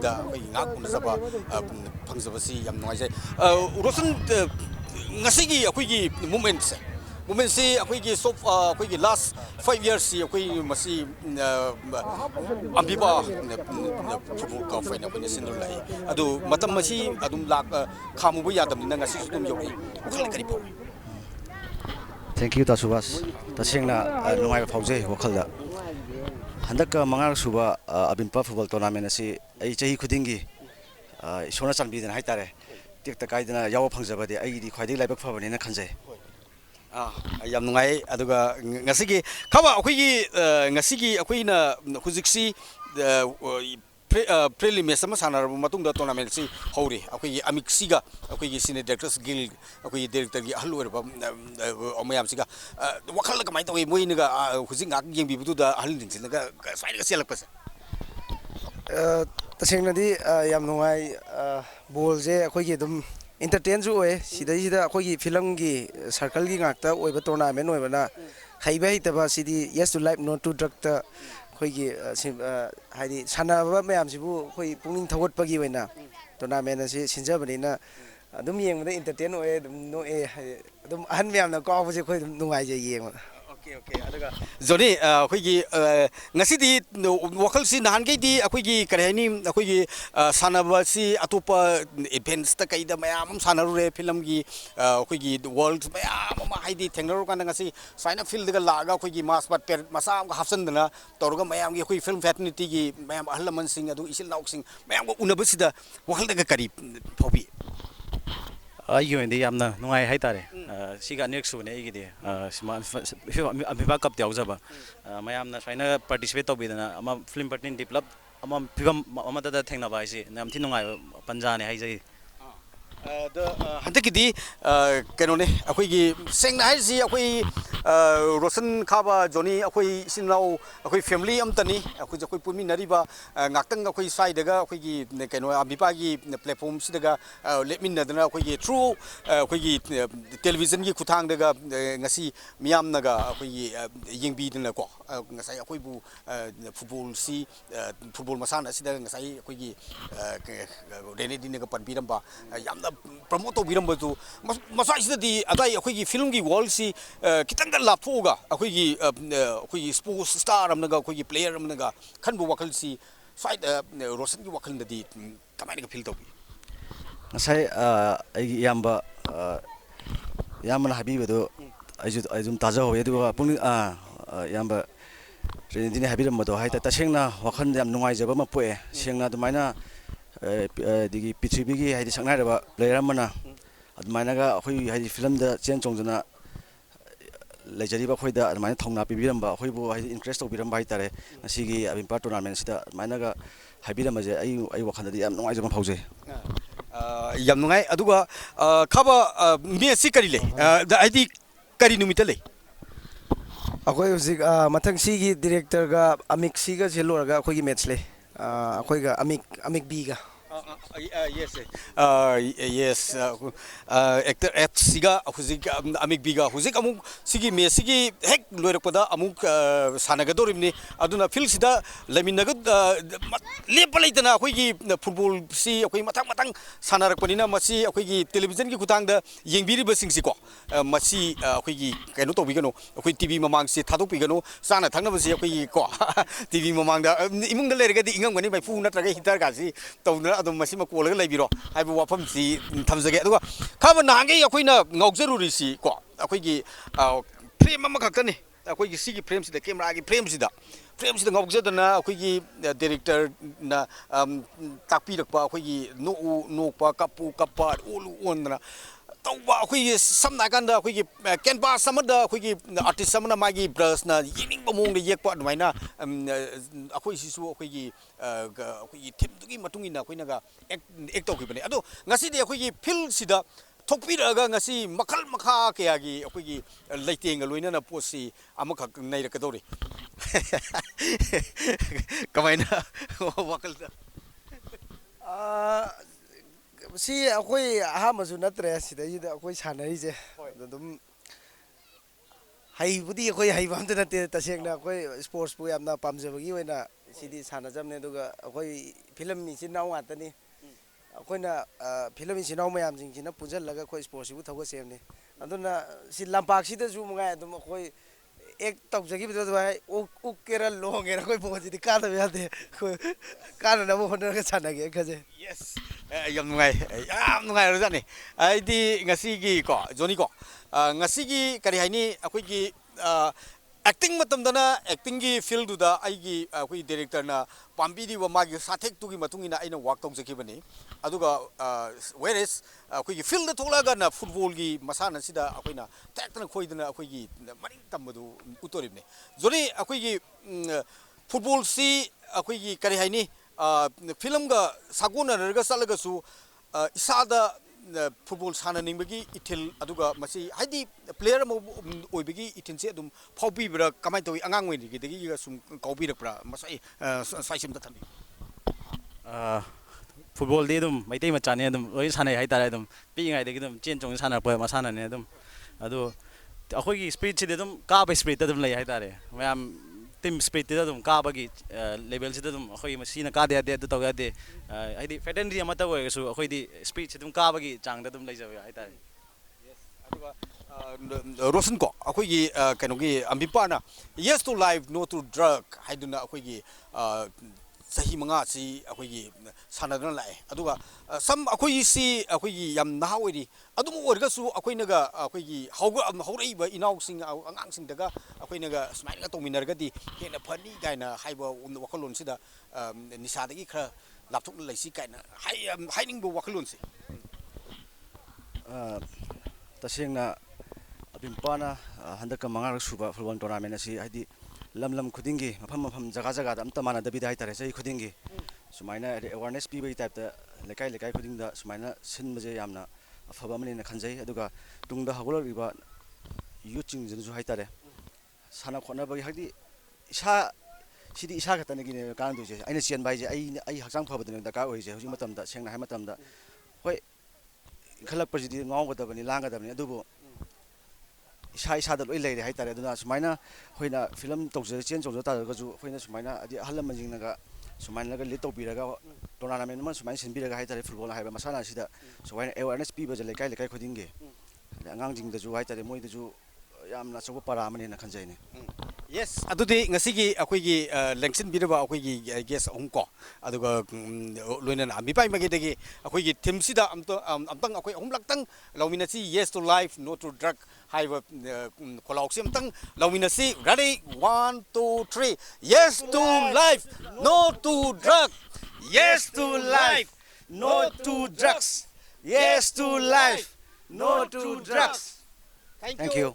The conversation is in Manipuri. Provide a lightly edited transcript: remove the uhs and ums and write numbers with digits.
ꯁꯤꯗ ꯑꯩꯈꯣꯏꯒꯤ ꯉꯥꯛ ꯎꯅꯖꯕ ꯐꯪꯖꯕꯁꯤ ꯌꯥꯝ ꯅꯨꯡꯉꯥꯏꯖꯩ Roshan ngasi akhoi movement se movement si akhoi so akhoi last 5 years si akhoi masi ambiba football ka faina akhoi sindur lai adu matam masi adum lak khamu bu yadam na ngasi sudum yori wakhal kari pau. Thank you Subash tasengna nungai phauje wakhalda handak mangar suba AMFIMPA football tournament asi ai chahi khudingi isona chanbidana haitare tikta kaidana yawa phangjabade ai di khwaidai laibak phabani na khanjai yam nungai aduga ngasigi khaba akhoi ngasigi akhoi na hujiksi preliminary sama sanar matungda tournament si hori akhoi amiksiga akhoi senior directors guild akhoi director gi halwer ba amayam siga wakhal ka mai tawi moinaga hujing ak yengbi buda halin singa swaida selakpasa tasengna di yam nungai ball je akhoi gi dum entertain ju oe sida akhoi gi film gi circle gi ngakta oiba tournament oibana khaiba hitaba sidi yes to life no to drug ta akhoi gi haidi sanaba mayam sibu akhoi pungning thawat pagi oina tournament asi sinjabani na adum yengda entertain oe dum no e adum ahan mayam na kaw bu je akhoi dum nungai je yeng Okay, aduga Johny akhoi ngasi di wakhal si nahan ge di akhoi gi karani akhoi gi sanaba si atopa events ta kaida mayam sanaru re film gi akhoi gi world mayam ma haidi thengnaru kan ngasi saina field ga laga akhoi gi mas pat masa hafsan dana torga mayam gi akhoi film fraternity gi mayam ahlaman sing adu isil nauk sing mayam go unabasida wakhal daga kari phobi ayu indi yamna nungai haitare siga next one igidi sima AMFIMPA cup yaujaba mayamna saina participate tobidana ama film partner develop ama phibam ama da thengna ba isi nam thi nungai panjane haijai handakidi kenone akhoi gi sengna haisi akhoi Roshan Khaba Johny akhoi sinau akhoi family amtani akhoi pumi nariba ngaktang akhoi sai daga akhoi gi keno AMFIMPA gi platform sidaga letmin nadana akhoi gi through akhoi gi television gi khuthang daga ngasi miyam naga akhoi gi yengbi dana ko ngasai akhoi bu football si football masana sida ngasai akhoi gi renedi naga panbiramba yamna promote birambu masai sida di adai akhoi gi film gi wall si kitang laphoga akhoi sports star amnaga akhoi player amnaga khanbu wakhal si side Roshan gi wakhal nadi kamai ga feel tobi ngasai ai yamba yamna habibedo ajum taja hoye du pung yamba renedine habiramado haita tasengna wakhal yam nungai jaba ma poe sengna dumaina digi PCB gi haidi sangnai player amana admaina ga akhoi haidi film da chen chongjana leijariba khoida admaina thongna pibiramba akhoi bu haidi interest tobiramba haitare ngasigi AMFIMPA tournament sida admaina ga habiramba je ai wakhanda di yam nungai jama phauje yam nungai aduga khaba me si kari le haidi kari numita le akhoi hujik mathang sigi director ga amik siga jeloraga akhoi gi match le akhoi ga amik b ga yes actor at siga hujik amik biga hujik amuk sigi me sigi hek loirakpada amuk sanagadoribni aduna field sida laminaga lepalaitana akhoi gi football si akhoi matang sanarakpanina masi akhoi gi television gi khutangda yengbiriba singsi ko masi akhoi gi kaino tobigano akhoi tv mamang si thadopigano sana thangna basi akhoi ko tv mamangda imungda lergadi ingam gani bai fu natraga hitar gasi tawna adum masi makola laibiro haibu wafam si thamjage aduga khaba nahange akoina ngaujaruri si ko akoigi frame ama khaktani akoigi sigi frame sida camera gi frame sida ngaujadana akoigi director na takpirakpa akoigi nokpa kappa olu ondana tauba akoigi samna ganda akoigi canvas samada akoigi artist samana magi brush na yining bamong de yekpa dumaina akoi sisu akoigi team dugi matungina akoina ga act tokibane ado ngasi de akoigi feel sida thokpiraga ngasi makhal makha kayagi akoigi leiteng loinana posi amakha nairakadori kamaina wakalda si akhoi ahamazu natre sida ida akhoi sanai je dum haibudi akhoi haibam de nate tasengna akhoi sports pu yamna pamjabagi oina sidi sana jamne duga akoi film mi sin naw atani akoina film mi sin naw mayam jing jina punjal laga koi sport sibu thoga semne aduna si lampak sida ju mungai adum akoi ek tok jagi bido dai uk kera long era koi bo jidi ka da yade ka na mo honer ka sana ge kaje yes yam nungai rajani ai di ngasi gi ko Johny ko ngasi gi kari haini akoi gi acting matam dana acting gi field du da ai gi akoi director na pambi di wa magi sathek tu gi matung ina aina work tong jaki bani aduga whereas akoi gi field da tholaga na football gi masana sida akoi na tekna khoi dana akoi gi maring tamadu utorib ne Johny akoi gi football si akoi gi kari haini film ga saguna raga salaga su isada football sana ningbagi itil aduga masi haidi player mo oibagi itinse adum phaubi bra kamai toy angang oi gi degi ga sum kaubi rakra masai saisim da thambi football di dum maitai machane dum loi sanai hai tare dum pi ngai de dum chen chong sana pa masana ne dum adu akhoi gi spirit si de dum ka ba spirit dum lai hai tare mayam team spirit da dum ka ba gi level si da dum akhoi masina ka de de to ga de haidi fraternity amata oi su akhoi di spirit si dum ka ba gi chang da dum lai jaw hai tare yes aduga Roshan ko akoi gi kaino gi AMFIMPA na yes to life no to drug haiduna akoi gi sahi manga si akoi gi sanadana lai aduga sam akoi si akoi gi yam na hawiri adum orga su akoi naga akoi gi haurai ba inau sing angang sing daga akoi naga smile ga tominar ga di hena phani gaina haiba wakalon sida nisa dagi khra lapthok lai si kaina haining bo wakalon si tasengna AMFIMPA na handaka mangar suba football tournament asi haidi lam khudingi mafam jaga da amta mana da bidai tare sai khudingi sumaina awareness pi bai type da lekai khuding da sumaina sin baje yamna afaba mani na khanjai aduga tungda hagol riba yuching jin ju haitare sana khona bagi hadi isa sidi isa ka tane gine kan du je aina chen bai je ai hakjang phaba da ka oi je huji matam da sengna hai matam da hoi khalak pajidi ngau ga da bani langa da bani adubu isa da loi leire hai tare aduna sumaina hoina film tokje chen chongjo ta ga ju hoina sumaina adi halam manjing naga sumaina ga lit topiraga tournament ma sumaina sinbiraga hai tare football haiba masana sida sumaina awareness piba je lekai khodinge angang jing da ju hai tare moi da ju yamna choba para amane na khanjai ne yes adudi ngasi gi akoi gi lengsin biraba akoi gi guest ko aduga loina AMFIMPA magi degi akoi gi team sida amtang akoi laktang lawmina si yes to life no to drug haiba kolauk sim tang lawmina si ready 1 2 3 yes to life no to drug yes to life no to drugs yes to life no to drugs thank you